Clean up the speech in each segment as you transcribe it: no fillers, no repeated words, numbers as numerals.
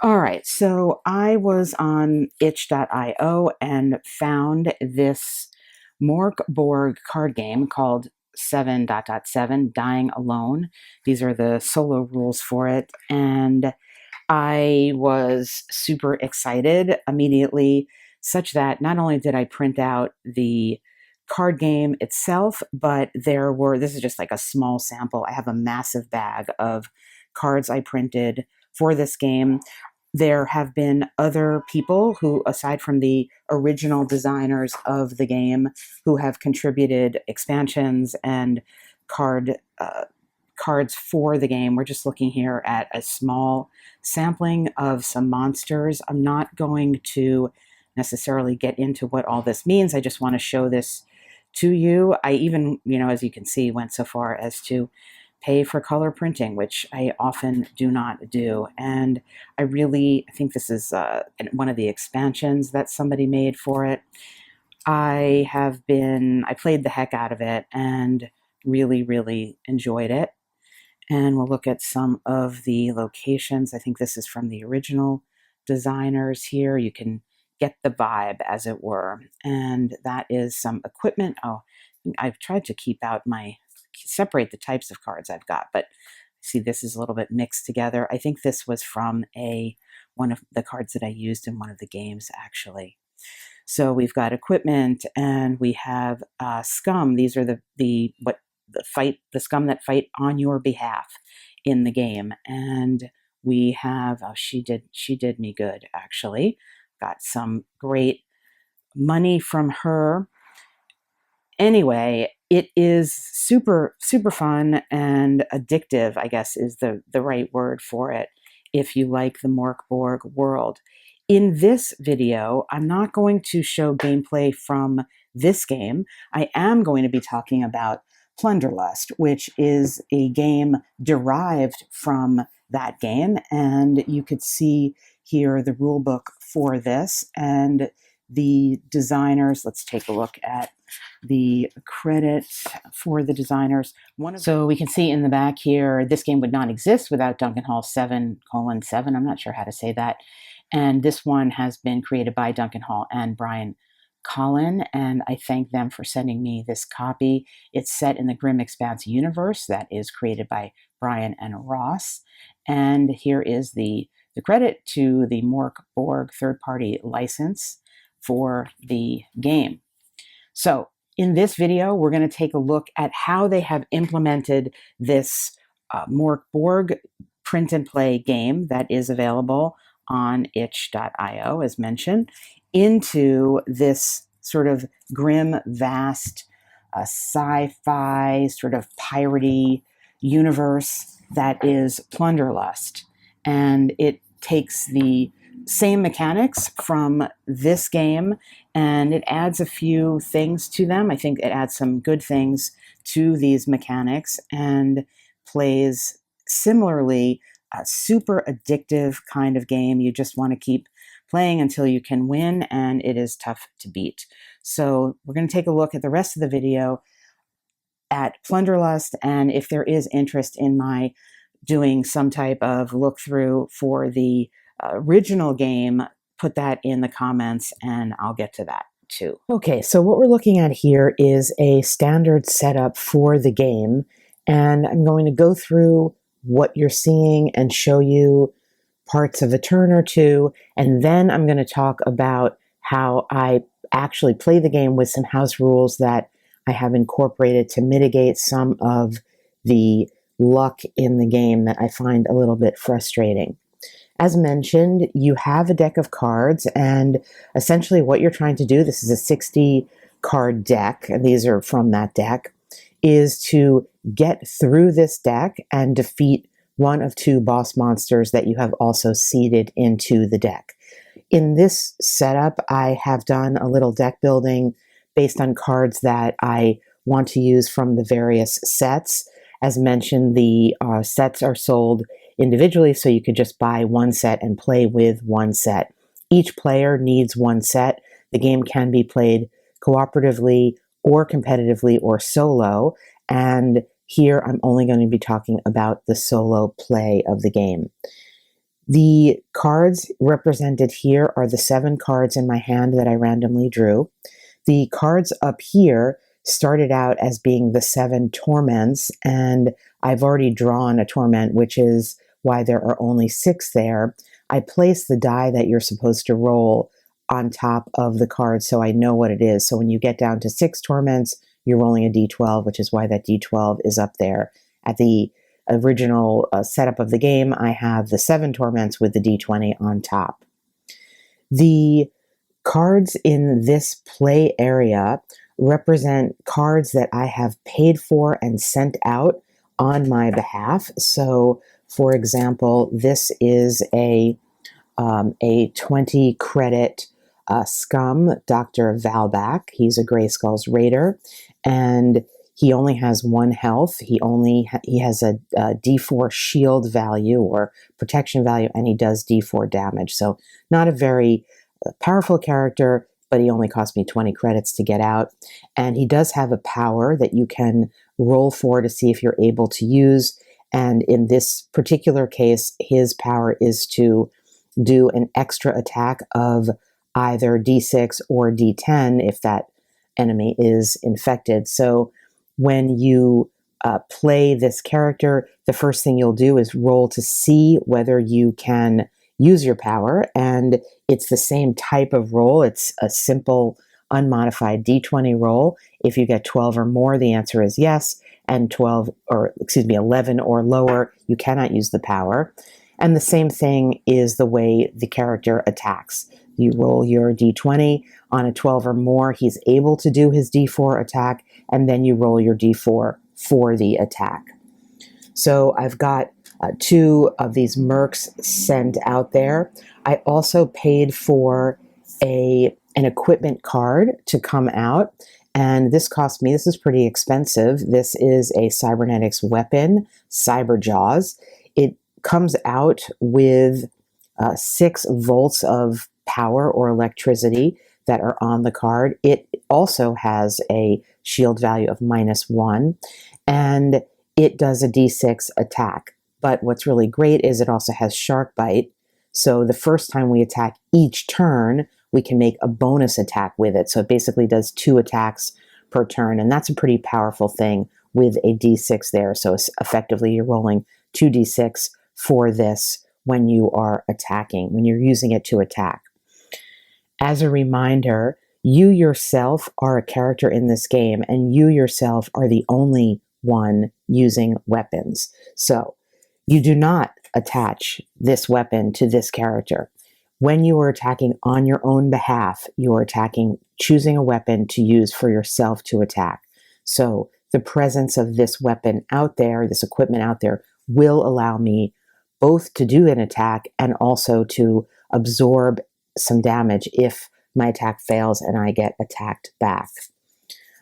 All right, so I was on itch.io and found this Mork Borg card game called 7.7 Dying Alone. These are the solo rules for it, and I was super excited immediately, such that not only did I print out the card game itself, but this is just like a small sample. I have a massive bag of cards I printed for this game. There have been other people who, aside from the original designers of the game, who have contributed expansions and card cards for the game. We're just looking here at a small sampling of some monsters. I'm not going to necessarily get into what all this means. I just want to show this to you. I even, as you can see, went so far as to pay for color printing, which I often do not do. And I think this is one of the expansions that somebody made for it. I played the heck out of it and really, really enjoyed it. And we'll look at some of the locations. I think this is from the original designers here. You can get the vibe, as it were. And that is some equipment. Oh, I've tried to separate the types of cards I've got, but see, this is a little bit mixed together. I think this was from one of the cards that I used in one of the games, actually. So we've got equipment, and we have scum. These are the scum that fight on your behalf in the game. And we have she did me good, actually. Got some great money from her. Anyway, it is super, super fun and addictive, I guess is the right word for it, if you like the Mork Borg world. In this video, I'm not going to show gameplay from this game. I am going to be talking about Plunderlust, which is a game derived from that game. And you could see here the rule book for this and the designers. Let's take a look at the credit for the designers. So we can see in the back here, this game would not exist without Duncan Hall 7:7. I'm not sure how to say that. And this one has been created by Duncan Hall and Brian Collin, and I thank them for sending me this copy. It's set in the Grim Expanse universe that is created by Brian and Ross. And here is the credit to the Mork Borg third-party license for the game. So in this video, we're going to take a look at how they have implemented this Mork Borg print and play game that is available on itch.io, as mentioned, into this sort of grim, vast, sci-fi, sort of piratey universe that is Plunderlust. And it takes the same mechanics from this game and it adds a few things to them. I think it adds some good things to these mechanics and plays similarly a super addictive kind of game. You just want to keep playing until you can win, and it is tough to beat. So we're going to take a look at the rest of the video at Plunderlust, and if there is interest in my doing some type of look through for the original game, put that in the comments and I'll get to that too. Okay, so what we're looking at here is a standard setup for the game, and I'm going to go through what you're seeing and show you parts of a turn or two, and then I'm going to talk about how I actually play the game with some house rules that I have incorporated to mitigate some of the luck in the game that I find a little bit frustrating. As mentioned, you have a deck of cards, and essentially what you're trying to do, this is a 60 card deck, and these are from that deck, is to get through this deck and defeat one of two boss monsters that you have also seeded into the deck. In this setup, I have done a little deck building based on cards that I want to use from the various sets. As mentioned, the sets are sold individually, so you could just buy one set and play with one set. Each player needs one set. The game can be played cooperatively or competitively or solo, and here I'm only going to be talking about the solo play of the game. The cards represented here are the 7 cards in my hand that I randomly drew. The cards up here started out as being the 7 torments, and I've already drawn a torment, which is why there are only 6 there. I place the die that you're supposed to roll on top of the card so I know what it is. So when you get down to 6 torments, you're rolling a d12, which is why that d12 is up there. At the original setup of the game, I have the 7 torments with the d20 on top. The cards in this play area represent cards that I have paid for and sent out on my behalf. So, for example, this is a 20 credit scum, Dr. Valbach. He's a Grayskull's raider, and he only has 1 health. He has a D4 shield value or protection value, and he does D4 damage. So not a very powerful character, but he only cost me 20 credits to get out. And he does have a power that you can roll for to see if you're able to use. And in this particular case, his power is to do an extra attack of either D6 or D10 if that enemy is infected. So when you play this character, the first thing you'll do is roll to see whether you can use your power, and it's the same type of roll. It's a simple unmodified D20 roll. If you get 12 or more, the answer is yes, and 11 or lower, you cannot use the power. And the same thing is the way the character attacks. You roll your d20. On a 12 or more, he's able to do his d4 attack, and then you roll your d4 for the attack. So I've got 2 of these mercs sent out there. I also paid for an equipment card to come out, and this cost me, this is pretty expensive. This is a cybernetics weapon, Cyberjaws. It comes out with 6 volts of power or electricity that are on the card. It also has a shield value of -1, and it does a d6 attack. But what's really great is it also has shark bite. So the first time we attack each turn, we can make a bonus attack with it. So it basically does 2 attacks per turn, and that's a pretty powerful thing with a d6 there. So effectively you're rolling 2d6 for this when you are attacking, when you're using it to attack. As a reminder, you yourself are a character in this game, and you yourself are the only one using weapons. So you do not attach this weapon to this character. When you are attacking on your own behalf, you are choosing a weapon to use for yourself to attack. So the presence of this weapon out there, this equipment out there, will allow me both to do an attack and also to absorb some damage if my attack fails and I get attacked back.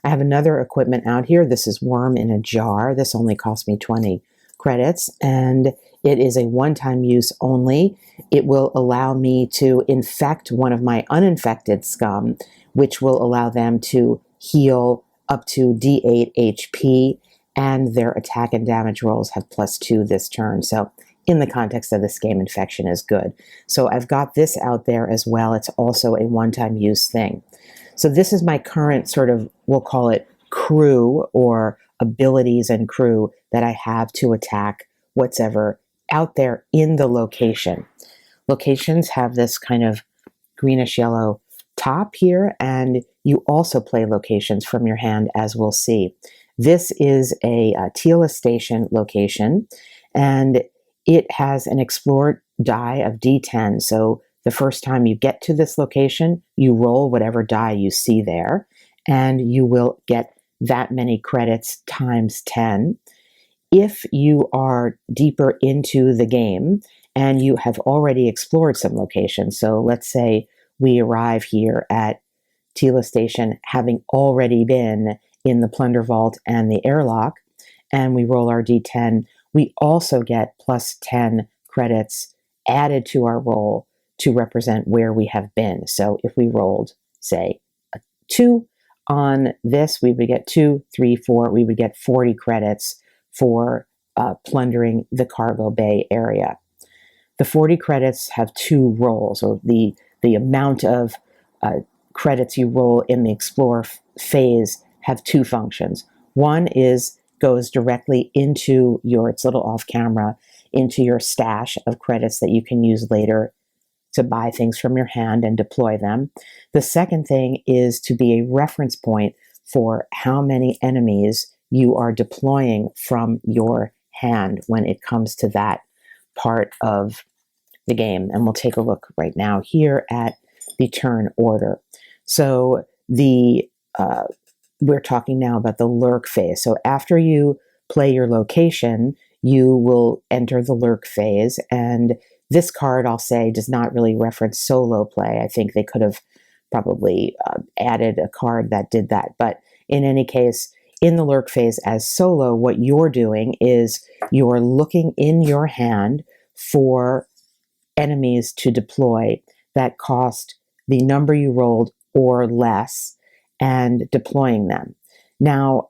I have another equipment out here. This is Worm in a Jar. This only cost me 20 credits, and it is a one-time use only. It will allow me to infect one of my uninfected scum, which will allow them to heal up to D8 HP, and their attack and damage rolls have +2 this turn. So in the context of this game, infection is good. So I've got this out there as well. It's also a one-time use thing. So this is my current sort of, we'll call it crew or abilities and crew that I have to attack what's ever out there in the location. Locations have this kind of greenish yellow top here, and you also play locations from your hand, as we'll see. This is a Tila Station location, and it has an explored die of D10. So the first time you get to this location, you roll whatever die you see there, and you will get that many credits times 10. If you are deeper into the game and you have already explored some locations, so let's say we arrive here at Tila Station having already been in the Plunder Vault and the airlock, and we roll our D10, we also get +10 credits added to our roll to represent where we have been. So if we rolled, say, a 2 on this, we would get 2, 3, 4, we would get 40 credits for plundering the cargo bay area. The 40 credits have two roles, or the amount of credits you roll in the explore phase have two functions. One is goes directly into your, it's a little off camera, into your stash of credits that you can use later to buy things from your hand and deploy them. The second thing is to be a reference point for how many enemies you are deploying from your hand when it comes to that part of the game. And we'll take a look right now here at the turn order. So we're talking now about the lurk phase. So after you play your location, you will enter the lurk phase. And this card, I'll say, does not really reference solo play. I think they could have probably added a card that did that. But in any case, in the lurk phase as solo, what you're doing is you're looking in your hand for enemies to deploy that cost the number you rolled or less and deploying them. Now,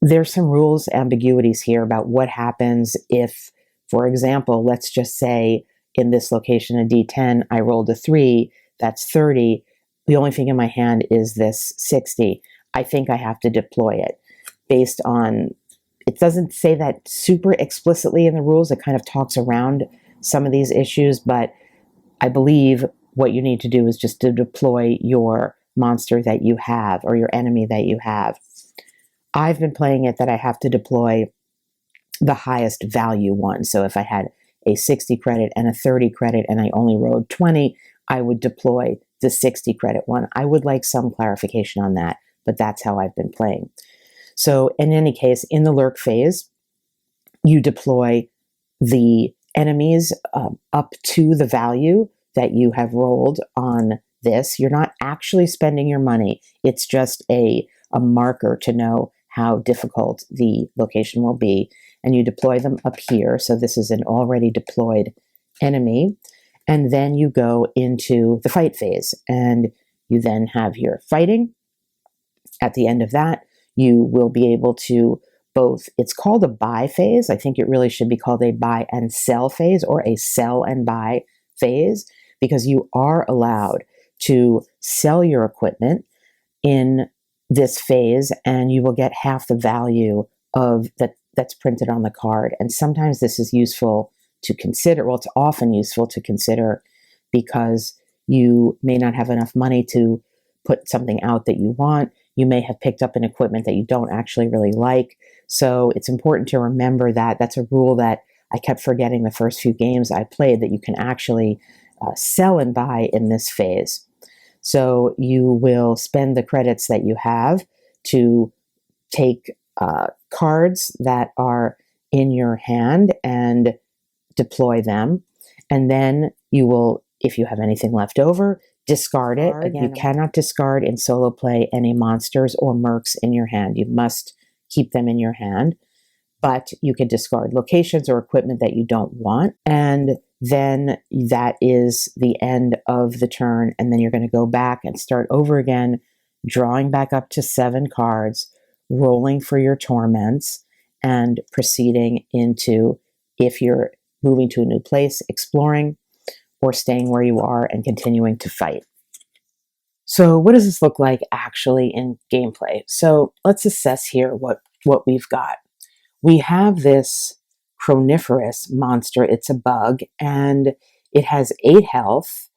there's some rules ambiguities here about what happens if, for example, let's just say in this location, a D10, I rolled a 3, that's 30. The only thing in my hand is this 60. I think I have to deploy it based on, it doesn't say that super explicitly in the rules. It kind of talks around some of these issues, but I believe what you need to do is just to deploy your monster that you have or your enemy that you have. I've been playing it that I have to deploy the highest value one. So if I had a 60 credit and a 30 credit and I only rolled 20, I would deploy the 60 credit one. I would like some clarification on that, but that's how I've been playing. So in any case, in the lurk phase, you deploy the enemies up to the value that you have rolled on this. You're not actually spending your money. It's just a marker to know how difficult the location will be. And you deploy them up here. So this is an already deployed enemy. And then you go into the fight phase. And you then have your fighting. At the end of that, you will be able to both, it's called a buy phase. I think it really should be called a buy and sell phase or a sell and buy phase, because you are allowed to sell your equipment in this phase and you will get half the value of that's printed on the card. And sometimes this is useful to consider. Well, it's often useful to consider because you may not have enough money to put something out that you want. You may have picked up an equipment that you don't actually really like. So it's important to remember that. That's a rule that I kept forgetting the first few games I played, that you can actually sell and buy in this phase. So you will spend the credits that you have to take cards that are in your hand and deploy them. And then you will, if you have anything left over, discard it. Again, you cannot discard in solo play any monsters or mercs in your hand. You must keep them in your hand. But you can discard locations or equipment that you don't want. And then that is the end of the turn. And then you're going to go back and start over again, drawing back up to 7 cards, rolling for your torments, and proceeding into, if you're moving to a new place, exploring, or staying where you are and continuing to fight. So what does this look like actually in gameplay? So let's assess here what we've got. We have this chroniferous monster. It's a bug, and it has 8 health.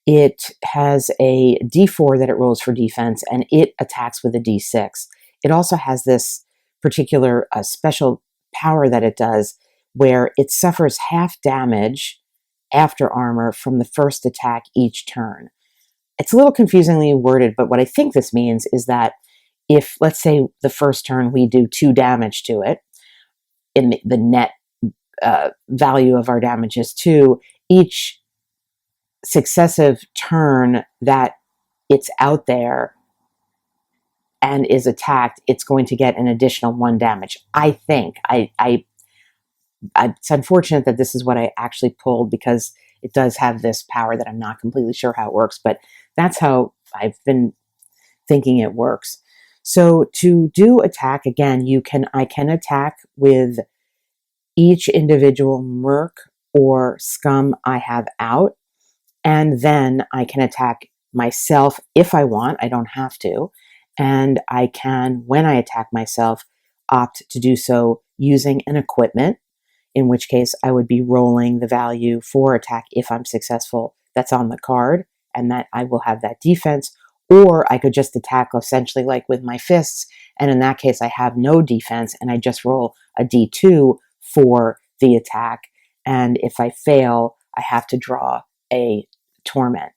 It has a D4 that it rolls for defense, and it attacks with a D6. It also has this particular special power that it does where it suffers half damage after armor from the first attack each turn. It's a little confusingly worded, but what I think this means is that if, let's say, the first turn we do 2 damage to it, in the net value of our damage is 2, each successive turn that it's out there and is attacked, it's going to get an additional 1 damage. I think. It's unfortunate that this is what I actually pulled, because it does have this power that I'm not completely sure how it works, but that's how I've been thinking it works. So to do attack, again, I can attack with each individual merc or scum I have out, and then I can attack myself if I want. I don't have to. And I can, when I attack myself, opt to do so using an equipment, in which case I would be rolling the value for attack if I'm successful that's on the card, and that I will have that defense. Or I could just attack essentially like with my fists, and in that case I have no defense and I just roll a d2 for the attack. And if I fail, I have to draw a torment.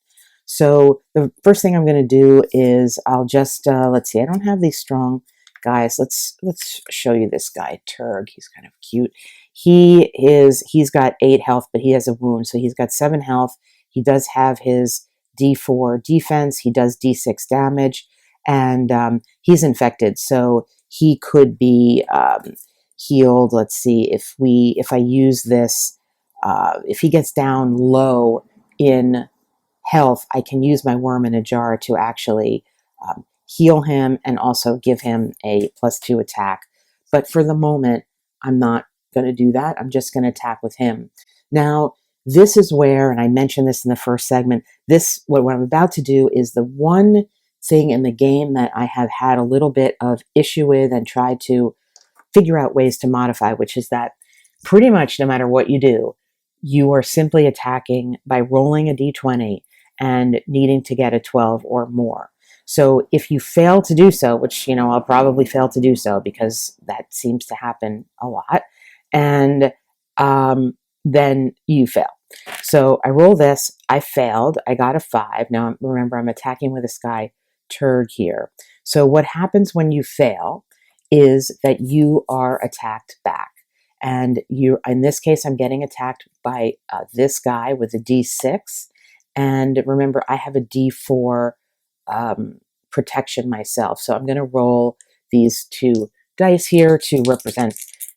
So the first thing I'm going to do is I'll just, let's see, I don't have these strong guys. Let's show you this guy, Turg. He's kind of cute. He's got 8 health, but he has a wound. So he's got 7 health. He does have his D4 defense. He does D6 damage, and he's infected. So he could be healed. Let's see if I use this, if he gets down low in health, I can use my worm in a jar to actually heal him and also give him a +2 attack. But for the moment, I'm not going to do that. I'm just going to attack with him. Now, this is where, and I mentioned this in the first segment, what I'm about to do is the one thing in the game that I have had a little bit of issue with and tried to figure out ways to modify, which is that pretty much no matter what you do, you are simply attacking by rolling a d20 and needing to get a 12 or more. So if you fail to do so, which, I'll probably fail to do so because that seems to happen a lot, and then you fail. So I roll this, I failed, I got a 5. Now remember, I'm attacking with this guy, Turg here. So what happens when you fail is that you are attacked back. And in this case, I'm getting attacked by this guy with a d6. And remember, I have a d4 protection myself. So I'm going to roll these 2 dice here to represent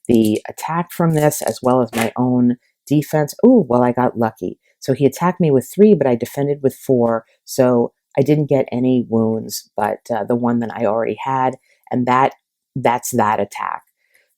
the attack from this as well as my own defense. Oh, well, I got lucky. So he attacked me with 3, but I defended with 4. So I didn't get any wounds, but the one that I already had. And that's that attack.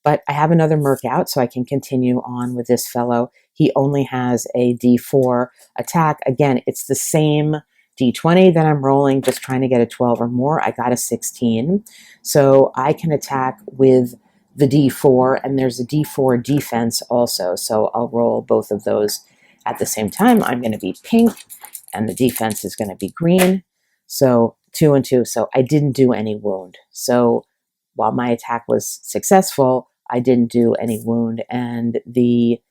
But I have another merc out, so I can continue on with this fellow. He only has a d4 attack. Again, it's the same d20 that I'm rolling, just trying to get a 12 or more. I got a 16. So I can attack with the d4, and there's a d4 defense also. So I'll roll both of those at the same time. I'm going to be pink, and the defense is going to be green. So 2 and 2. So I didn't do any wound. So while my attack was successful, I didn't do any wound. And the,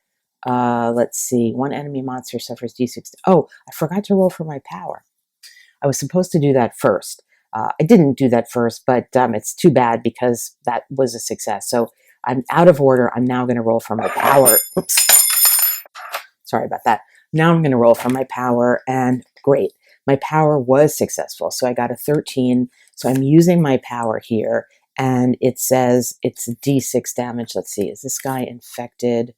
let's see, one enemy monster suffers d6. Oh, I forgot to roll for my power. I was supposed to do that first. I didn't do that first, but it's too bad because that was a success. So I'm out of order. I'm now going to roll for my power. Oops. Sorry about that. Now I'm going to roll for my power, and great. My power was successful. So I got a 13. So I'm using my power here, and it says it's d6 damage. Let's see. Is this guy infected?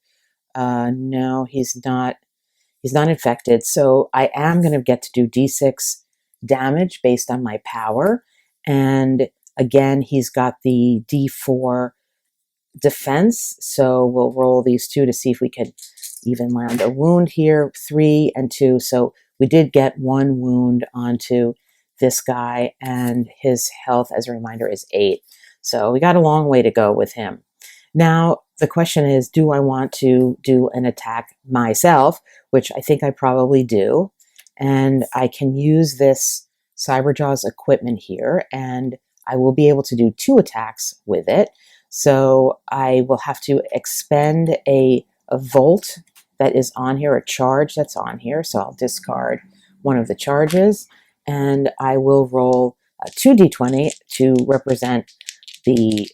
No, he's not. He's not infected. So I am going to get to do d6 damage based on my power. And again, he's got the d4 defense. So we'll roll these 2 to see if we can even land a wound here. 3 and 2. So we did get 1 wound onto this guy, and his health, as a reminder, is 8. So we got a long way to go with him. Now, the question is, do I want to do an attack myself, which I think I probably do. And I can use this Cyberjaw's equipment here, and I will be able to do 2 attacks with it. So I will have to expend a volt that is on here, a charge that's on here. So I'll discard one of the charges, and I will roll 2d20 to represent the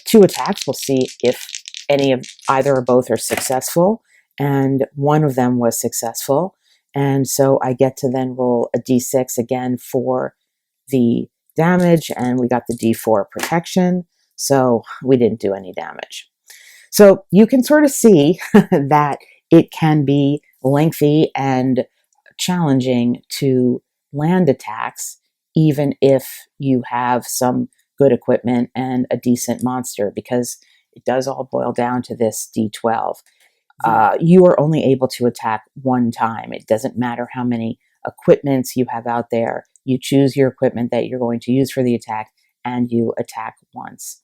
2 attacks. We'll see if either or both are successful, and one of them was successful. And so I get to then roll a d6 again for the damage, and we got the d4 protection. So we didn't do any damage. So you can sort of see that it can be lengthy and challenging to land attacks, even if you have some good equipment and a decent monster, because it does all boil down to this d12. you are only able to attack one time. It doesn't matter how many equipments you have out there. You choose your equipment that you're going to use for the attack, and you attack once.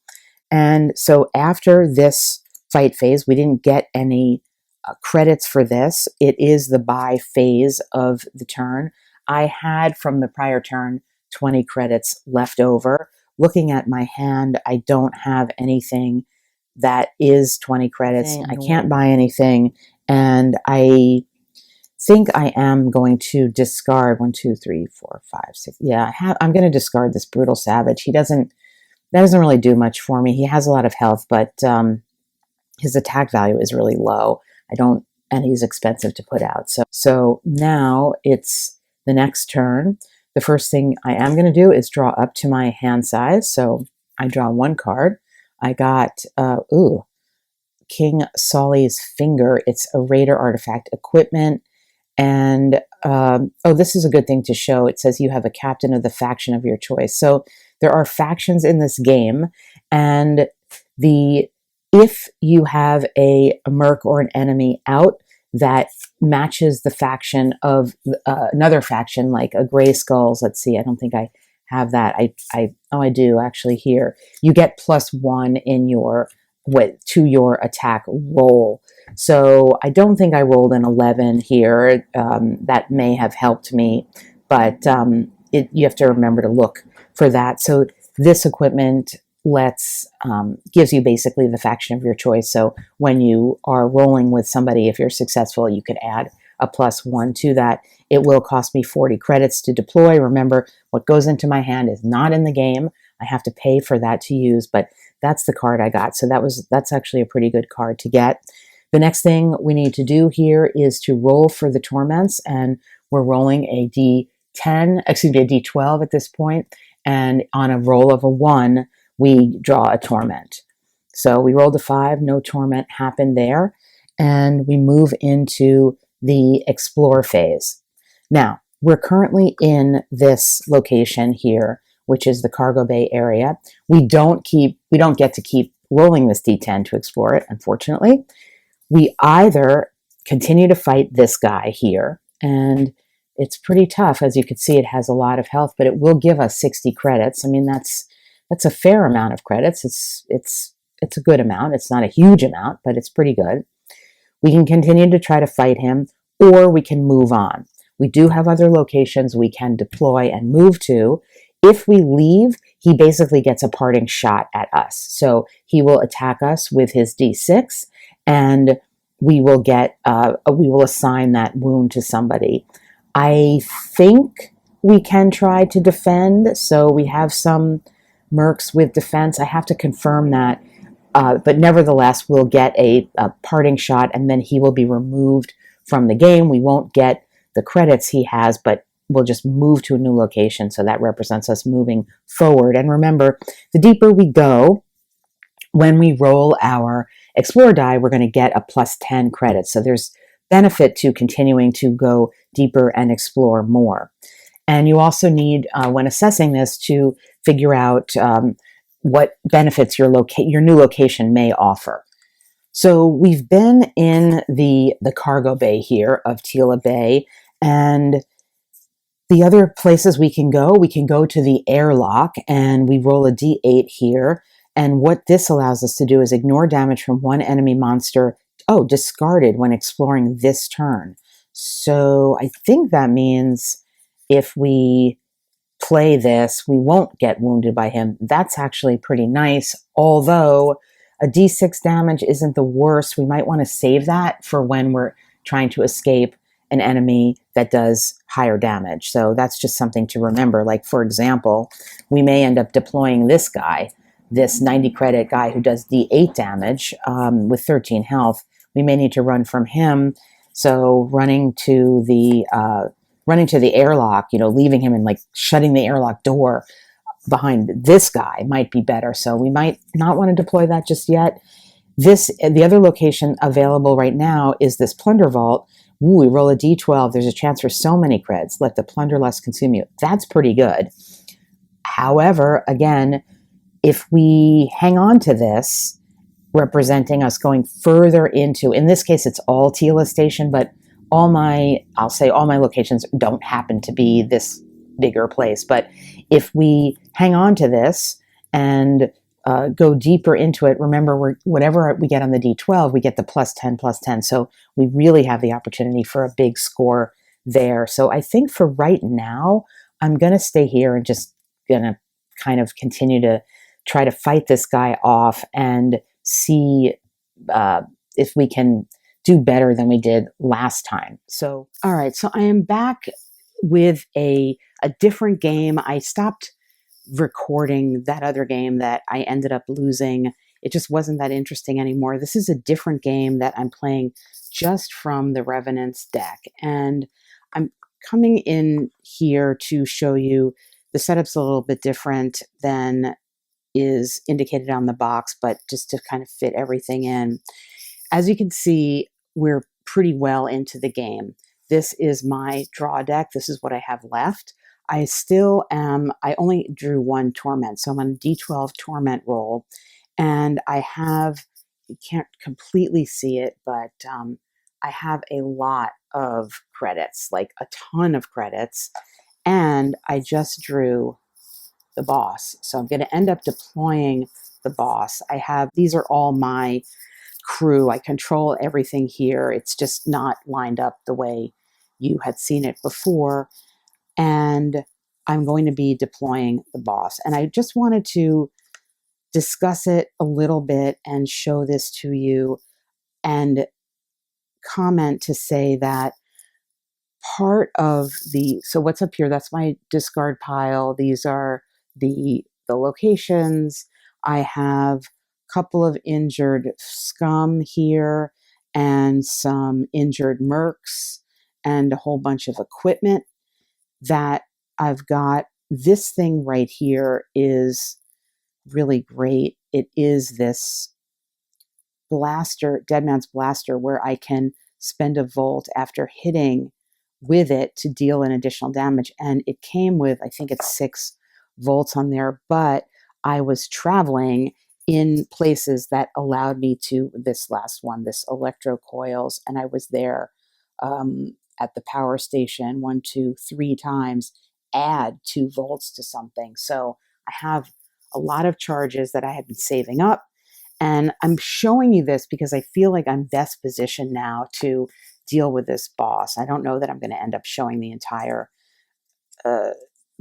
And so after this fight phase, we didn't get any credits for this. It is the buy phase of the turn. I had from the prior turn 20 credits left over. Looking at my hand, I don't have anything that is 20 credits. I can't buy anything, and I think I am going to discard 1, 2, 3, 4, 5, 6. Yeah, I'm going to discard this Brutal Savage. That doesn't really do much for me. He has a lot of health, but his attack value is really low. And he's expensive to put out. So now it's the next turn. The first thing I am going to do is draw up to my hand size. So I draw one card. I got, King Solly's Finger. It's a Raider artifact equipment. And, this is a good thing to show. It says you have a captain of the faction of your choice. So there are factions in this game, and if you have a merc or an enemy out that matches the faction of another faction, like a Gray Skulls. Let's see, I don't think I have that. I do actually here. You get +1 in to your attack roll. So I don't think I rolled an 11 here. That may have helped me, but you have to remember to look for that. So this equipment gives you basically the faction of your choice. So when you are rolling with somebody, if you're successful, you could add a +1 to that. It will cost me 40 credits to deploy. Remember, what goes into my hand is not in the game. I have to pay for that to use, but that's the card I got. So that's actually a pretty good card to get. The next thing we need to do here is to roll for the torments, and we're rolling a D12 at this point, and on a roll of a 1, we draw a torment. So we rolled a 5, no torment happened there, and we move into the explore phase. Now, we're currently in this location here, which is the cargo bay area. We don't get to keep rolling this D10 to explore it, unfortunately. We either continue to fight this guy here, and it's pretty tough. As you can see, it has a lot of health, but it will give us 60 credits. I mean, that's a fair amount of credits. It's a good amount. It's not a huge amount, but it's pretty good. We can continue to try to fight him, or we can move on. We do have other locations we can deploy and move to. If we leave, he basically gets a parting shot at us. So he will attack us with his D6, and we will assign that wound to somebody. I think we can try to defend. So we have some mercs with defense. I have to confirm that. But nevertheless, we'll get a parting shot, and then he will be removed from the game. We won't get the credits he has, but we'll just move to a new location. So that represents us moving forward. And remember, the deeper we go, when we roll our explore die, we're going to get a +10 credits. So there's benefit to continuing to go deeper and explore more. And you also need, when assessing this, to figure out what benefits your new location may offer. So we've been in the cargo bay here of Tila Bay, and the other places we can go to the airlock, and we roll a D8 here. And what this allows us to do is ignore damage from one enemy monster, discarded when exploring this turn. So I think that means if we play this, we won't get wounded by him. That's actually pretty nice, although a D6 damage isn't the worst. We might want to save that for when we're trying to escape an enemy that does higher damage. So that's just something to remember. Like, for example, we may end up deploying this guy, this 90 credit guy who does D8 damage with 13 health. We may need to run from him. So running to the airlock, leaving him and shutting the airlock door behind this guy might be better. So we might not want to deploy that just yet. The other location available right now is this Plunder Vault. Ooh, we roll a D12. There's a chance for so many creds. Let the Plunderlust consume you. That's pretty good. However, again, if we hang on to this, representing us going further into, in this case, it's all Tila Station, but I'll say all my locations don't happen to be this bigger place. But if we hang on to this and go deeper into it, remember, whatever we get on the D12, we get the +10, +10. So we really have the opportunity for a big score there. So I think for right now, I'm going to stay here and just going to kind of continue to try to fight this guy off and see if we can do better than we did last time. So, all right. So I am back with a different game. I stopped recording that other game that I ended up losing. It just wasn't that interesting anymore. This is a different game that I'm playing just from the Revenant's deck. And I'm coming in here to show you the setup's a little bit different than is indicated on the box, but just to kind of fit everything in. As you can see, we're pretty well into the game. This is my draw deck. This is what I have left. I only drew one torment, so I'm on a D12 torment roll, and you can't completely see it, but I have a lot of credits, like a ton of credits, and I just drew the boss. So I'm going to end up deploying the boss. These are all my crew. I control everything here. It's just not lined up the way you had seen it before. And I'm going to be deploying the boss. And I just wanted to discuss it a little bit and show this to you and comment to say that so what's up here, that's my discard pile. These are the locations. I have a couple of injured scum here and some injured mercs and a whole bunch of equipment that I've got. This thing right here is really great. It is this blaster, Dead Man's Blaster, where I can spend a volt after hitting with it to deal an additional damage. And it came with, I think it's 6 volts on there, but I was traveling in places that allowed me to, this last one, this electro coils, and I was there at the power station 1, 2, 3 times, add 2 volts to something. So I have a lot of charges that I had been saving up. And I'm showing you this because I feel like I'm best positioned now to deal with this boss. I don't know that I'm going to end up showing the entire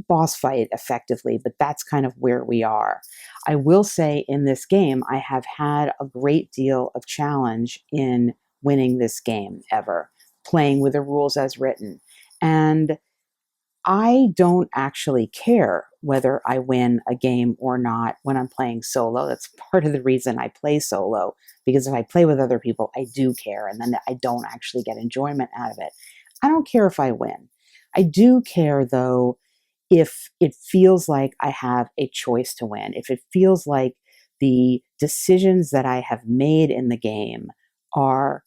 boss fight effectively, but that's kind of where we are. I will say in this game, I have had a great deal of challenge in winning this game ever, playing with the rules as written. And I don't actually care whether I win a game or not when I'm playing solo. That's part of the reason I play solo, because if I play with other people, I do care, and then I don't actually get enjoyment out of it. I don't care if I win. I do care, though, if it feels like I have a choice to win, if it feels like the decisions that I have made in the game are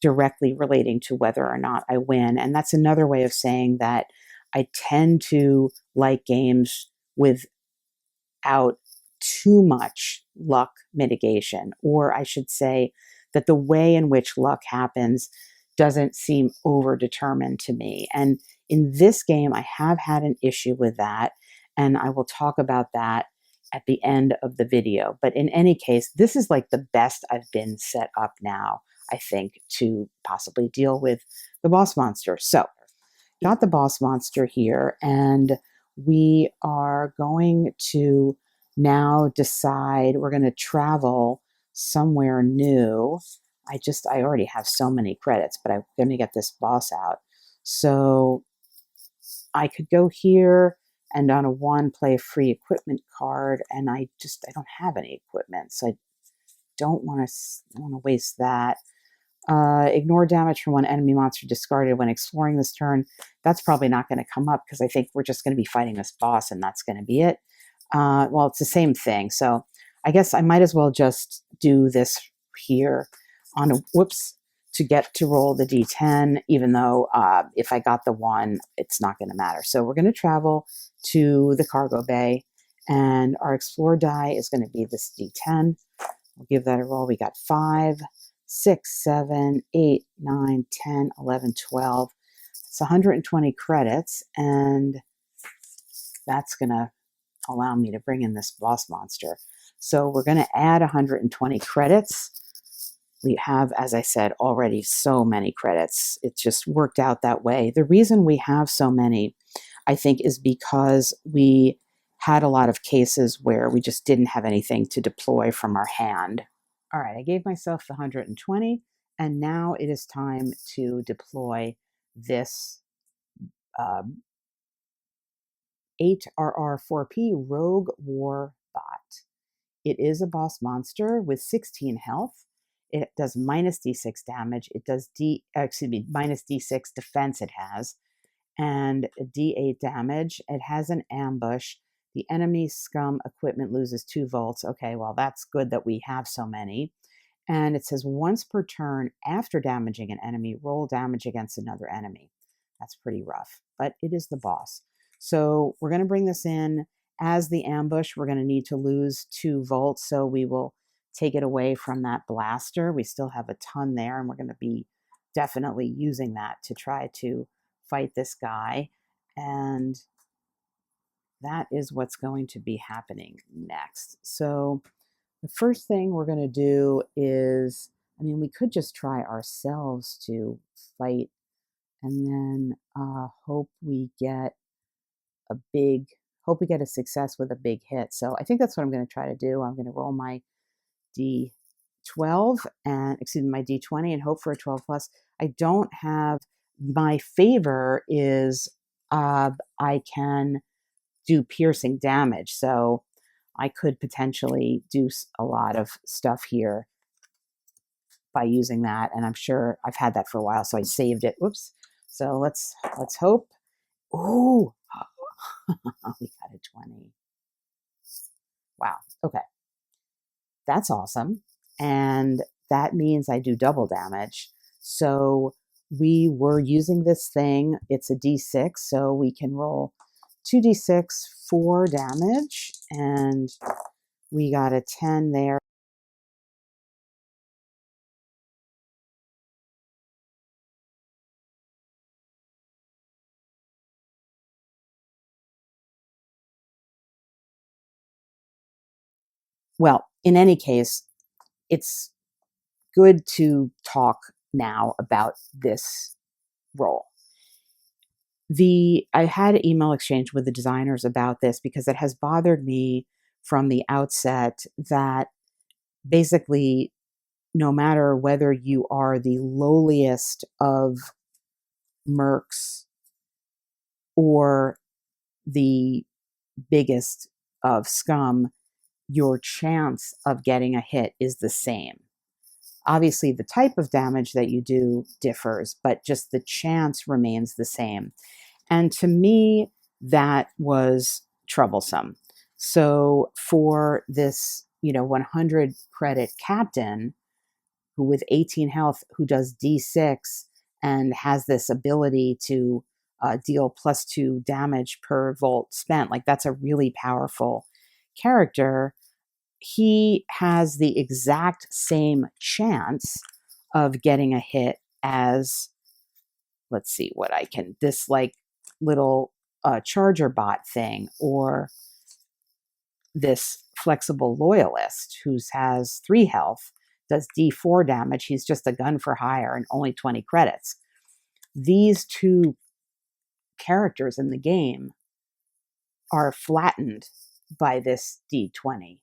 directly relating to whether or not I win. And that's another way of saying that I tend to like games without too much luck mitigation, or I should say that the way in which luck happens doesn't seem overdetermined to me. And in this game, I have had an issue with that, and I will talk about that at the end of the video. But in any case, this is like the best I've been set up now, I think, to possibly deal with the boss monster. So got the boss monster here, and we are going to now decide we're going to travel somewhere new. I already have so many credits, but I'm going to get this boss out. So I could go here and on a 1 play a free equipment card, and I don't have any equipment, so I don't want to waste that. Ignore damage from one enemy monster discarded when exploring this turn. That's probably not going to come up because I think we're just going to be fighting this boss and that's going to be it. Well, it's the same thing. So I guess I might as well just do this here on to get to roll the D10, even though if I got the 1, it's not going to matter. So we're going to travel to the cargo bay, and our explore die is going to be this D10. We'll give that a roll. We got 5, 6, 7, 8, 9, 10, 11, 12. It's 120 credits, and that's going to allow me to bring in this boss monster. So we're going to add 120 credits. We have, as I said, already so many credits. It just worked out that way. The reason we have so many, I think, is because we had a lot of cases where we just didn't have anything to deploy from our hand. All right, I gave myself the 120, and now it is time to deploy this 8RR4P Rogue War Bot. It is a boss monster with 16 health. It does minus D6 damage. It does minus D6 defense it has, and D8 damage. It has an ambush. The enemy scum equipment loses 2 volts. Okay, well, that's good that we have so many. And it says once per turn after damaging an enemy, roll damage against another enemy. That's pretty rough, but it is the boss. So we're going to bring this in as the ambush. We're going to need to lose 2 volts, so we will take it away from that blaster. We still have a ton there, and we're going to be definitely using that to try to fight this guy. And that is what's going to be happening next. So the first thing we're going to do is, I mean, we could just try ourselves to fight and then hope we get a success with a big hit. So I think that's what I'm going to try to do. I'm going to roll my D12 and, my D20 and hope for a 12 plus. I don't have, my favor is I can do piercing damage. So I could potentially do a lot of stuff here by using that. And I'm sure I've had that for a while, so I saved it. Whoops. So let's hope. Ooh, we got a 20. Wow. Okay. That's awesome. And that means I do double damage. So we were using this thing. It's a D6, so we can roll 2d6 for damage, and we got a 10 there. Well, in any case, it's good to talk now about this role. I had an email exchange with the designers about this because it has bothered me from the outset that basically, no matter whether you are the lowliest of mercs or the biggest of scum, your chance of getting a hit is the same. Obviously, the type of damage that you do differs, but just the chance remains the same. And to me, that was troublesome. So for this, 100 credit captain who with 18 health, who does D6 and has this ability to deal +2 damage per volt spent, like that's a really powerful character. He has the exact same chance of getting a hit as, let's see what I can, this like little charger bot thing, or this flexible loyalist who has 3 health, does D4 damage. He's just a gun for hire and only 20 credits. These two characters in the game are flattened by this D20.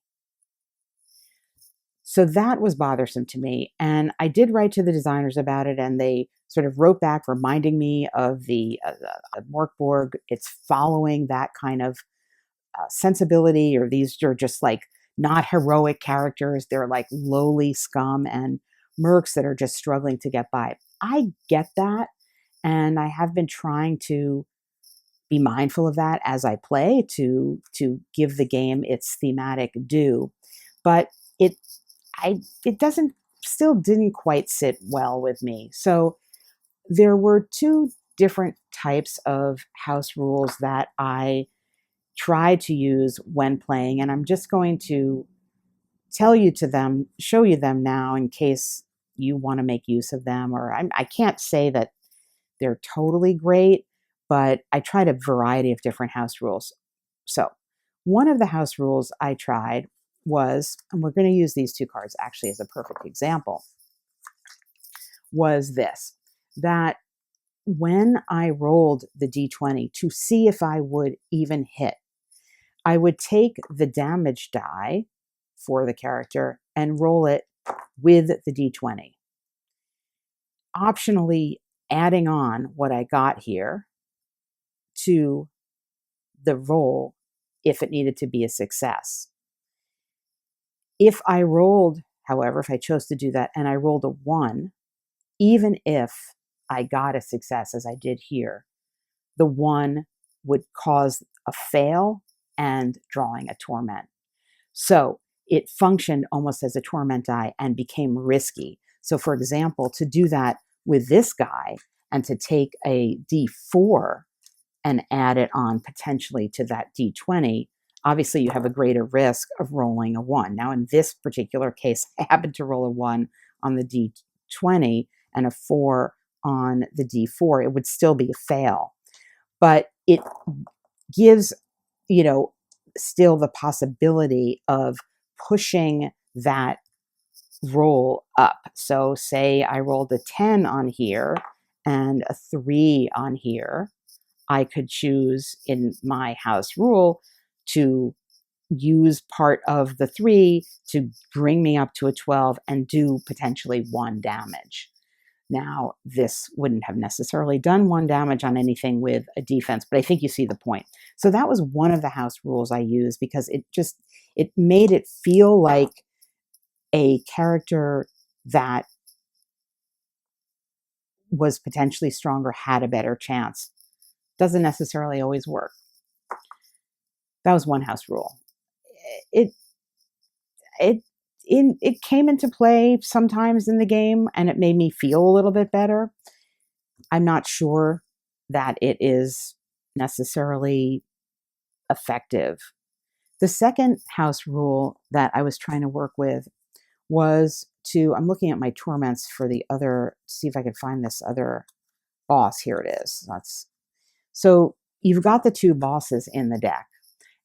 So that was bothersome to me. And I did write to the designers about it, and they sort of wrote back reminding me of the Mork Borg. It's following that kind of sensibility, or these are just like not heroic characters. They're like lowly scum and mercs that are just struggling to get by. I get that. And I have been trying to be mindful of that as I play to give the game its thematic due. But it didn't quite sit well with me. So there were 2 different types of house rules that I try to use when playing, and I'm just going to show you them now in case you want to make use of them. Or I can't say that they're totally great, but I tried a variety of different house rules. So one of the house rules I tried was, and we're going to use these two cards actually as a perfect example, was this, that when I rolled the d20 to see if I would even hit, I would take the damage die for the character and roll it with the d20. Optionally adding on what I got here to the roll if it needed to be a success. If I rolled, however, if I chose to do that and I rolled a 1, even if I got a success as I did here, the 1 would cause a fail and drawing a torment. So it functioned almost as a torment die and became risky. So for example, to do that with this guy and to take a d4 and add it on potentially to that d20, obviously you have a greater risk of rolling a 1. Now in this particular case, I happened to roll a 1 on the d20 and a 4 on the d4. It would still be a fail, but it gives, still the possibility of pushing that roll up. So say I rolled a 10 on here and a 3 on here, I could choose in my house rule to use part of the 3 to bring me up to a 12 and do potentially 1 damage. Now, this wouldn't have necessarily done 1 damage on anything with a defense, but I think you see the point. So that was one of the house rules I used because it made it feel like a character that was potentially stronger had a better chance. Doesn't necessarily always work. That was one house rule. It came into play sometimes in the game and it made me feel a little bit better. I'm not sure that it is necessarily effective. The second house rule that I was trying to work with was I'm looking at my torments for the other, see if I can find this other boss. Here it is. So you've got the 2 bosses in the deck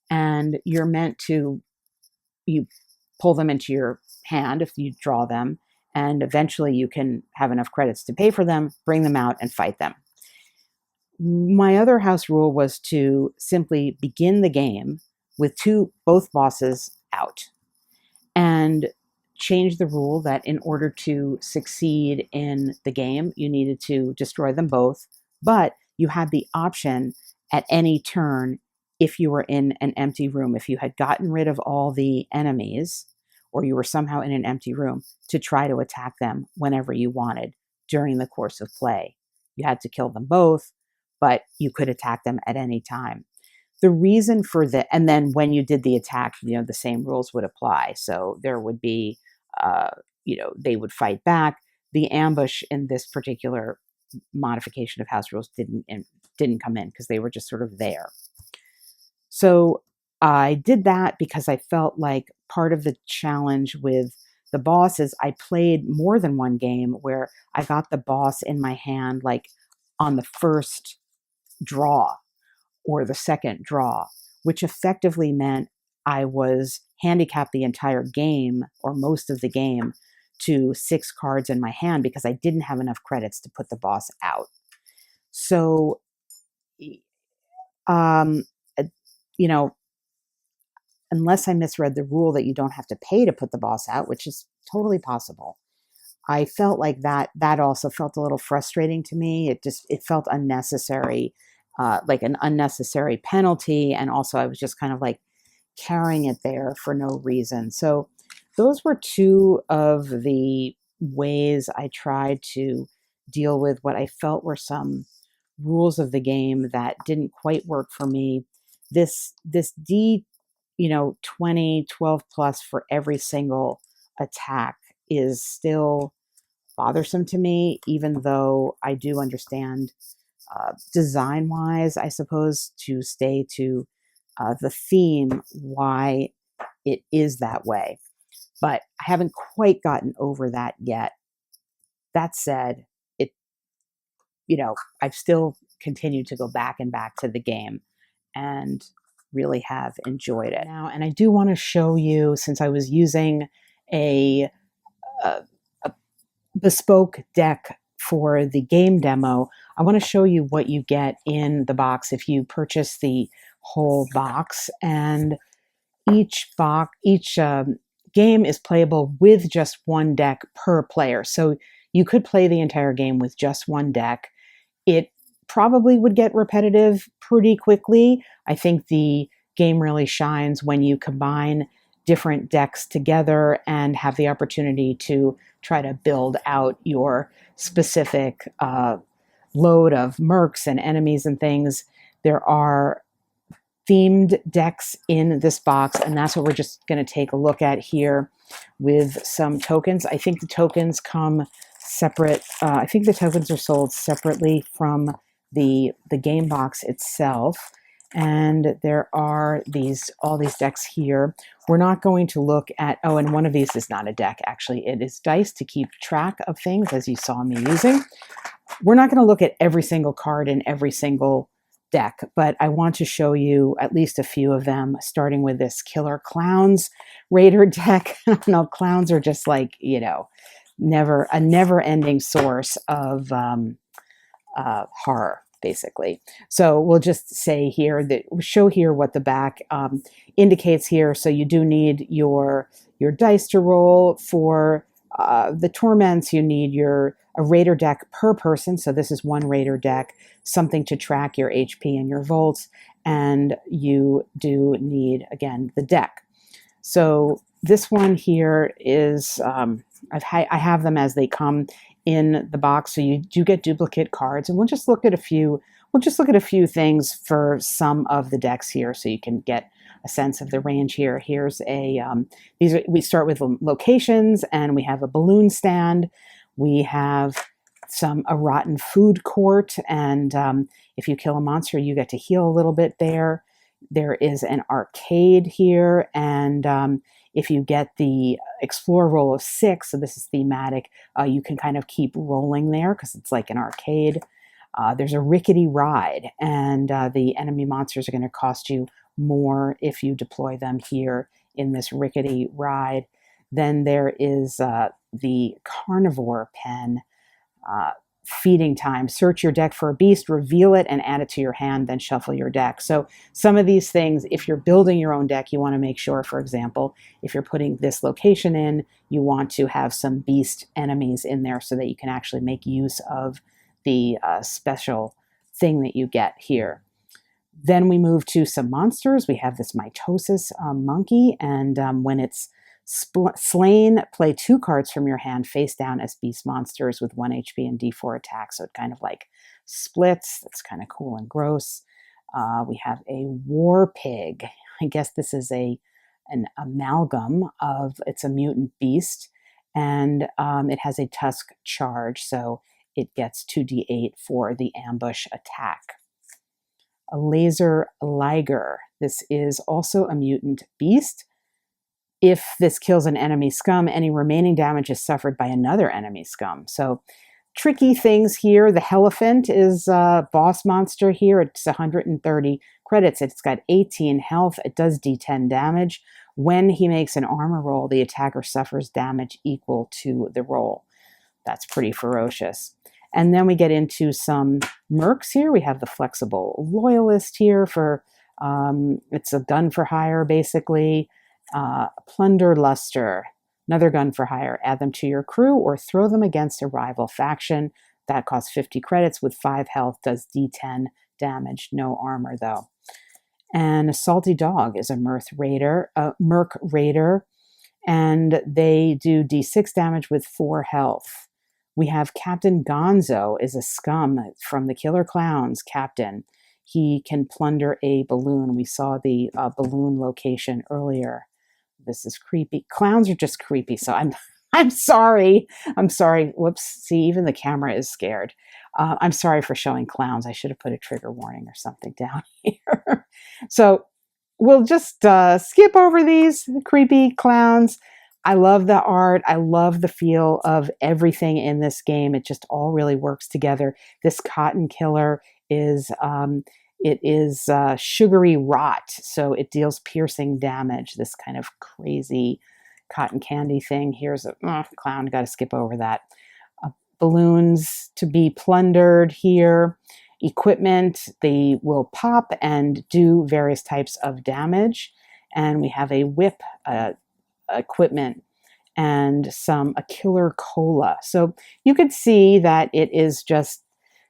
and you're meant to, you pull them into your hand if you draw them, and eventually you can have enough credits to pay for them, bring them out and fight them. My other house rule was to simply begin the game with both bosses out and change the rule that in order to succeed in the game, you needed to destroy them both, but you had the option at any turn, if you were in an empty room, if you had gotten rid of all the enemies or you were somehow in an empty room, to try to attack them whenever you wanted during the course of play. You had to kill them both, but you could attack them at any time. The reason for that, and then when you did the attack, the same rules would apply. So there would be, they would fight back. The ambush in this particular modification of house rules didn't come in because they were just sort of there. So I did that because I felt like part of the challenge with the boss is I played more than one game where I got the boss in my hand like on the first draw or the second draw, which effectively meant I was handicapped the entire game or most of the game to 6 cards in my hand because I didn't have enough credits to put the boss out. So, unless I misread the rule that you don't have to pay to put the boss out, which is totally possible, I felt like that also felt a little frustrating to me. It felt unnecessary, like an unnecessary penalty. And also I was just kind of like carrying it there for no reason. So those were 2 of the ways I tried to deal with what I felt were some rules of the game that didn't quite work for me. This D, 20, 12 plus for every single attack is still bothersome to me, even though I do understand design-wise, I suppose, to stay to the theme, why it is that way. but I haven't quite gotten over that yet. That said, it, I've still continued to go back and back to the game and really have enjoyed it now. And I do want to show you, since I was using a, a bespoke deck for the game demo, I want to show you what you get in the box if you purchase the whole box. And each game is playable with just one deck per player. So you could play the entire game with just one deck. It probably would get repetitive pretty quickly. I think the game really shines when you combine different decks together and have the opportunity to try to build out your specific load of mercs and enemies and things. There are themed decks in this box, and that's what we're just going to take a look at here with some tokens. I think the tokens come separate. I think the tokens are sold separately from the game box itself. And there are all these decks here. We're not going to look at, oh, and one of these is not a deck, actually. It is dice to keep track of things, as you saw me using. We're not going to look at every single card in every single deck, but I want to show you at least a few of them, starting with this Killer Clowns Raider deck. No, clowns are just like, a never-ending source of horror, basically. So we'll just say here that we'll show here what the back indicates here. So you do need your dice to roll for the torments. You need a Raider deck per person. So this is one Raider deck, something to track your HP and your volts. And you do need, again, the deck. So this one here is, I have them as they come in the box. So you do get duplicate cards, and we'll just look at a few things for some of the decks here so you can get a sense of the range here. Here's we start with locations, and we have a balloon stand. We have a rotten food court, and if you kill a monster, you get to heal a little bit there. There is an arcade here, and if you get the explore roll of 6, so this is thematic, you can kind of keep rolling there because it's like an arcade. There's a rickety ride, and the enemy monsters are going to cost you more if you deploy them here in this rickety ride. Then there is the carnivore pen. Feeding time. Search your deck for a beast, reveal it, and add it to your hand, then shuffle your deck. So some of these things, if you're building your own deck, you want to make sure, for example, if you're putting this location in, you want to have some beast enemies in there so that you can actually make use of the special thing that you get here. Then we move to some monsters. We have this mitosis monkey, and when it's slain, play 2 cards from your hand face down as beast monsters with 1 HP and D4 attack. So it kind of like splits. That's kind of cool and gross. We have a war pig. I guess this is an amalgam of, it's a mutant beast, and it has a tusk charge, so it gets 2d8 for the ambush attack. A laser liger. This is also a mutant beast. If this kills an enemy scum, any remaining damage is suffered by another enemy scum. So tricky things here. The Elephant is a boss monster here. It's 130 credits. It's got 18 health. It does D10 damage. When he makes an armor roll, the attacker suffers damage equal to the roll. That's pretty ferocious. And then we get into some mercs here. We have the Flexible Loyalist here for, it's a gun for hire, basically. Plunderlust, another gun for hire. Add them to your crew or throw them against a rival faction. That costs 50 credits with 5 health, does D10 damage, no armor though. And a Salty Dog is a merc raider, and they do D6 damage with 4 health. We have Captain Gonzo is a scum from the Killer Clowns captain. He can plunder a balloon. We saw the balloon location earlier. This is creepy. Clowns are just creepy. So I'm sorry. I'm sorry. Whoops. See, even the camera is scared. I'm sorry for showing clowns. I should have put a trigger warning or something down here. So we'll just skip over these creepy clowns. I love the art. I love the feel of everything in this game. It just all really works together. This cotton killer is sugary rot, so it deals piercing damage. This kind of crazy cotton candy thing. Here's a clown. Got to skip over that. Balloons to be plundered here. Equipment, they will pop and do various types of damage. And we have a whip equipment and a killer cola. So you could see that it is just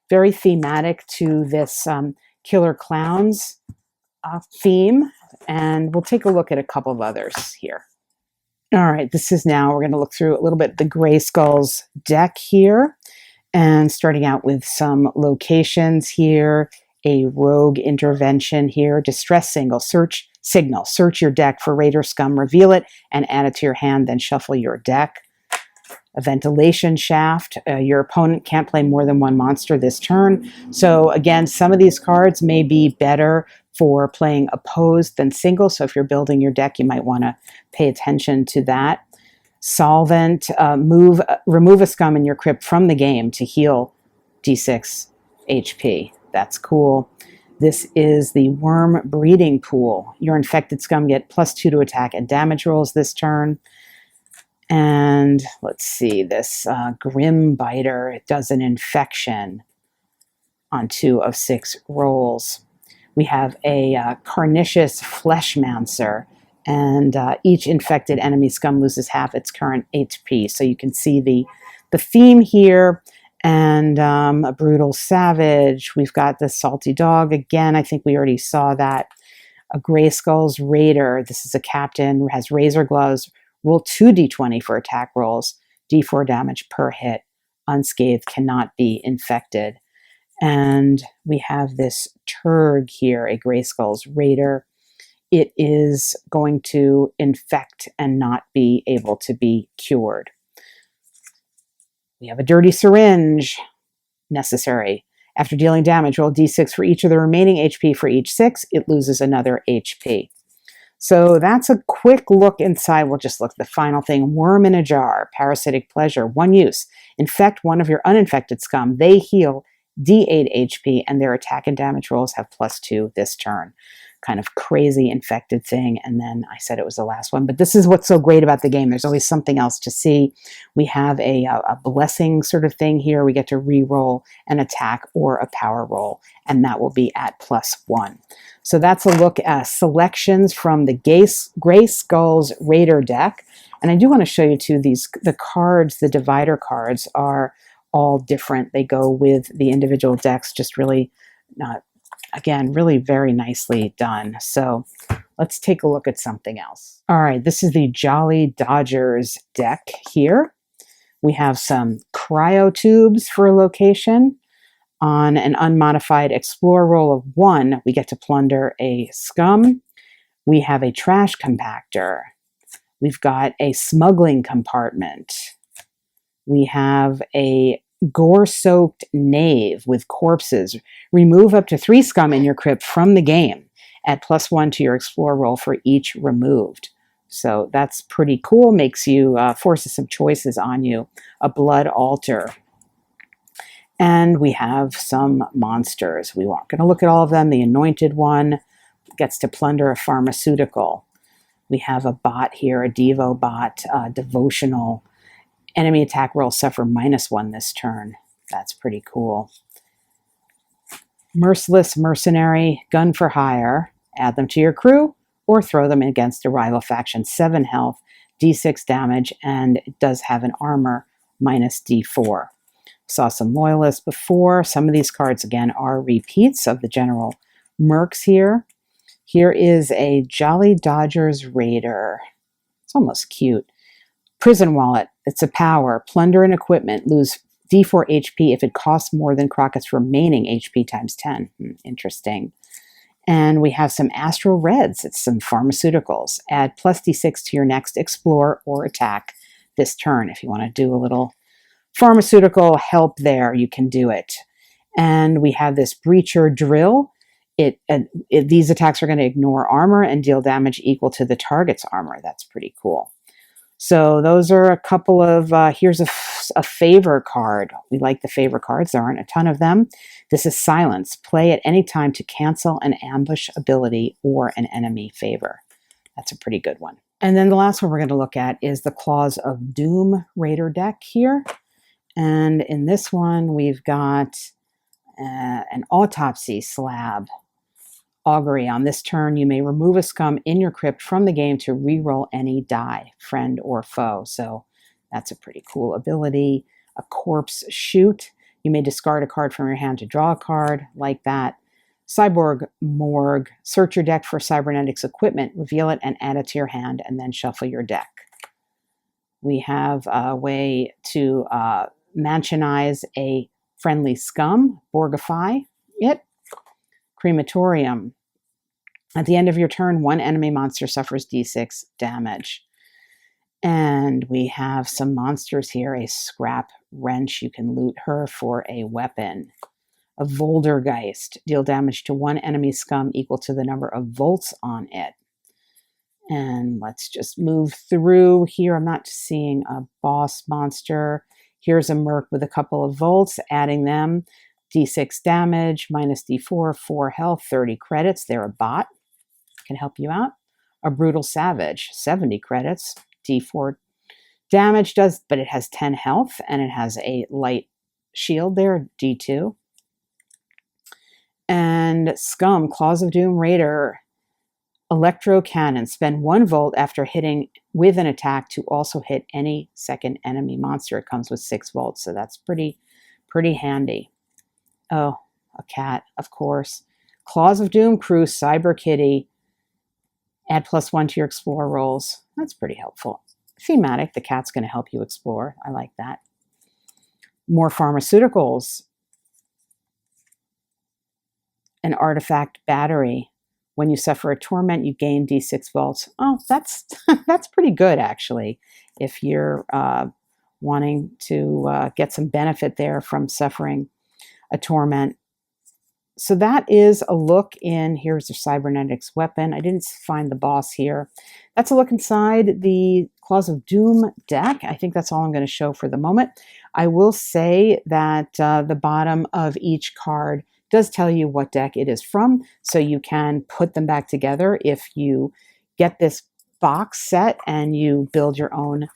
very thematic to this killer clowns theme. And we'll take a look at a couple of others here. All right, we're going to look through a little bit the Gray Skulls deck here. And starting out with some locations here, a rogue intervention here, distress signal, search your deck for raider scum, reveal it, and add it to your hand, then shuffle your deck. A ventilation shaft, your opponent can't play more than one monster this turn. So again, some of these cards may be better for playing opposed than single, so if you're building your deck, you might want to pay attention to that. Solvent, remove a scum in your crypt from the game to heal D6 HP. That's cool. This is the worm breeding pool. Your infected scum get +2 to attack and damage rolls this turn. And let's see, this Grim Biter, it does an infection on 2 of 6 rolls. We have a Carnicious Fleshmancer, and each infected enemy scum loses half its current HP. So you can see the theme here. And a Brutal Savage. We've got the Salty Dog. Again, I think we already saw that. A Gray Skulls Raider. This is a captain, has razor gloves. Roll 2d20 for attack rolls. D4 damage per hit. Unscathed, cannot be infected. And we have this Turg here, a Gray Skulls Raider. It is going to infect and not be able to be cured. We have a Dirty Syringe, necessary. After dealing damage, roll d6 for each of the remaining HP for each 6. It loses another HP. So that's a quick look inside. We'll just look at the final thing. Worm in a Jar, Parasitic Pleasure, 1 use. Infect one of your uninfected scum. They heal d8 HP, and their attack and damage rolls have +2 this turn. Kind of crazy infected thing. And then I said it was the last one, but this is what's so great about the game. There's always something else to see. We have a blessing sort of thing here. We get to re-roll an attack or a power roll, and that will be at +1. So that's a look at selections from the Gray Skulls Raider deck. And I do want to show you too, the cards, the divider cards are all different. They go with the individual decks, just really again, really very nicely done. So let's take a look at something else. All right, this is the Jolly Dodgers deck here. We have some cryo tubes for a location. On an unmodified explore roll of 1, we get to plunder a scum. We have a trash compactor. We've got a smuggling compartment. We have a gore-soaked knave with corpses. Remove up to 3 scum in your crypt from the game. Add +1 to your explore roll for each removed. So that's pretty cool. Makes you, forces some choices on you. A blood altar. And we have some monsters. We aren't going to look at all of them. The anointed one gets to plunder a pharmaceutical. We have a bot here, a Devo bot, devotional. Enemy attack rolls suffer -1 this turn. That's pretty cool. Merciless Mercenary, gun for hire. Add them to your crew or throw them against a rival faction. 7 health, d6 damage, and it does have an armor -d4. Saw some Loyalists before. Some of these cards, again, are repeats of the general mercs here. Here is a Jolly Dodgers Raider. It's almost cute. Prison Wallet. It's a power. Plunder and equipment. Lose d4 HP if it costs more than Crockett's remaining HP times 10. Interesting. And we have some Astral Reds. It's some pharmaceuticals. Add +d6 to your next explore or attack this turn. If you want to do a little pharmaceutical help there, you can do it. And we have this Breacher Drill. These attacks are going to ignore armor and deal damage equal to the target's armor. That's pretty cool. So those are a couple of, here's a favor card. We like the favor cards. There aren't a ton of them. This is Silence. Play at any time to cancel an ambush ability or an enemy favor. That's a pretty good one. And then the last one we're going to look at is the Claws of Doom Raider deck here. And in this one, we've got an Autopsy Slab. Augury. On this turn, you may remove a scum in your crypt from the game to reroll any die, friend or foe. So that's a pretty cool ability. A Corpse Shoot. You may discard a card from your hand to draw a card, like that. Cyborg Morg. Search your deck for cybernetics equipment, reveal it, and add it to your hand, and then shuffle your deck. We have a way to mansionize a friendly scum, Borgify it. Crematorium. At the end of your turn, one enemy monster suffers d6 damage. And we have some monsters here. A Scrap Wrench. You can loot her for a weapon. A Voldergeist. Deal damage to one enemy scum equal to the number of volts on it. And let's just move through here. I'm not seeing a boss monster. Here's a Merc with a couple of volts, adding them. D6 damage, minus D4, 4 health, 30 credits. They're a bot. Can help you out. A Brutal Savage, 70 credits. D4 damage does, but it has 10 health, and it has a light shield there, D2. And Scum, Claws of Doom Raider. Electro Cannon. Spend 1 volt after hitting with an attack to also hit any second enemy monster. It comes with 6 volts, so that's pretty handy. Oh, a cat, of course. Claws of Doom Crew, Cyber Kitty. Add +1 to your explore rolls. That's pretty helpful. Thematic, the cat's going to help you explore. I like that. More pharmaceuticals. An Artifact Battery. When you suffer a torment, you gain d6 volts. Oh, that's that's pretty good, actually, if you're wanting to get some benefit there from suffering a torment. So that is a look in, here's the cybernetics weapon. I didn't find the boss here. That's a look inside the Claws of Doom deck. I think that's all I'm going to show for the moment. I will say that the bottom of each card does tell you what deck it is from, so you can put them back together if you get this box set and you build your own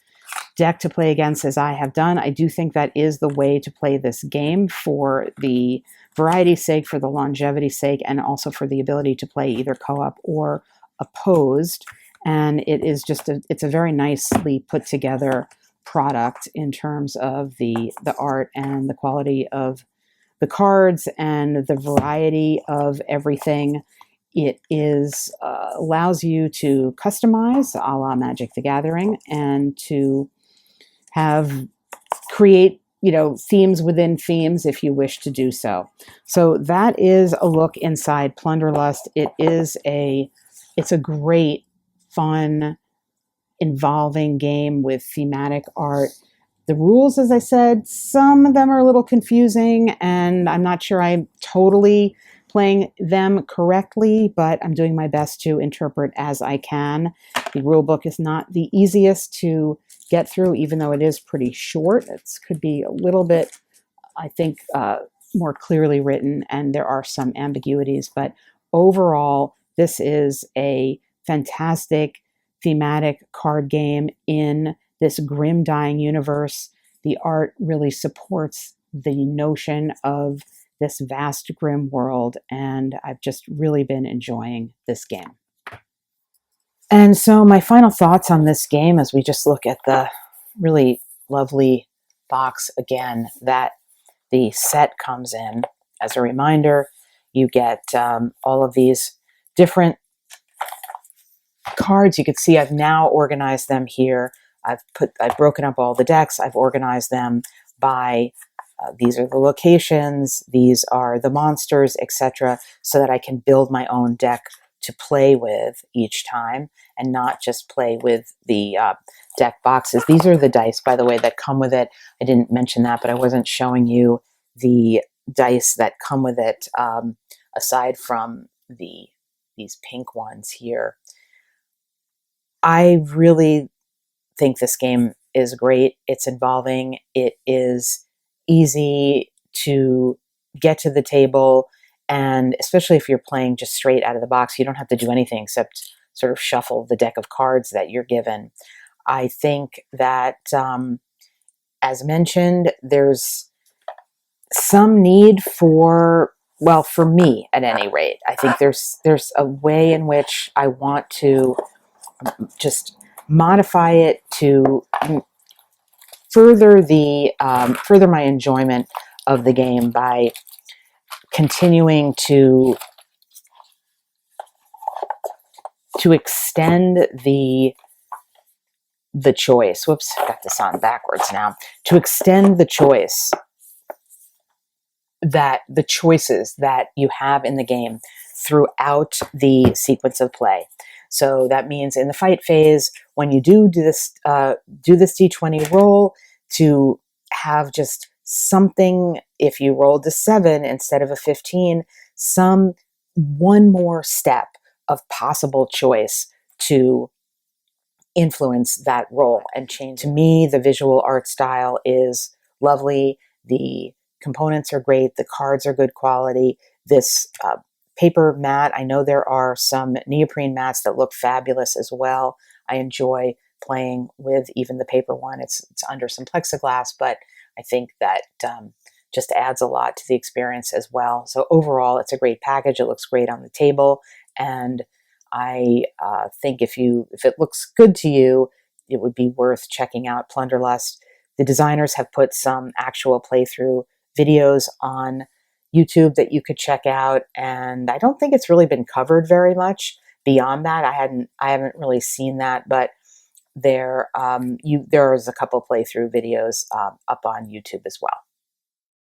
deck to play against, as I have done. I do think that is the way to play this game for the variety's sake, for the longevity's sake, and also for the ability to play either co-op or opposed. And it is just it's a very nicely put together product in terms of the art and the quality of the cards and the variety of everything. It is allows you to customize a la Magic the Gathering and to create, themes within themes if you wish to do so. So that is a look inside Plunderlust. It's a great, fun, involving game with thematic art. The rules, as I said, some of them are a little confusing, and I'm not sure I'm totally playing them correctly, but I'm doing my best to interpret as I can. The rule book is not the easiest to get through, even though it is pretty short. It could be a little bit, I think, more clearly written, and there are some ambiguities, but overall, this is a fantastic thematic card game in this grim, dying universe. The art really supports the notion of this vast, grim world, and I've just really been enjoying this game. And so my final thoughts on this game, as we just look at the really lovely box again that the set comes in. As a reminder, you get all of these different cards. You can see I've now organized them here. I've broken up all the decks. I've organized them by these are the locations, these are the monsters, etc., so that I can build my own deck to play with each time and not just play with the deck boxes. These are the dice, by the way, that come with it. I didn't mention that, but I wasn't showing you the dice that come with it aside from these pink ones here. I really think this game is great. It's involving. It is easy to get to the table, and especially if you're playing just straight out of the box, you don't have to do anything except sort of shuffle the deck of cards that you're given. I think that, as mentioned, there's some need for, well, for me at any rate, I think there's a way in which I want to just modify it to further further my enjoyment of the game by continuing to extend the choice. Whoops, got this on backwards now. To extend the choice, that the choices that you have in the game throughout the sequence of play. So that means in the fight phase, when you do this D20 roll, to have just something, if you rolled a 7 instead of a 15, one more step of possible choice to influence that roll and change. To me, the visual art style is lovely. The components are great. The cards are good quality. This paper mat, I know there are some neoprene mats that look fabulous as well. I enjoy playing with even the paper one. It's under some plexiglass, but I think that just adds a lot to the experience as well. So overall, it's a great package. It looks great on the table, and I think if it looks good to you, it would be worth checking out Plunderlust. The designers have put some actual playthrough videos on YouTube that you could check out, and I don't think it's really been covered very much beyond that. I haven't really seen that, but there's a couple playthrough videos up on YouTube as well.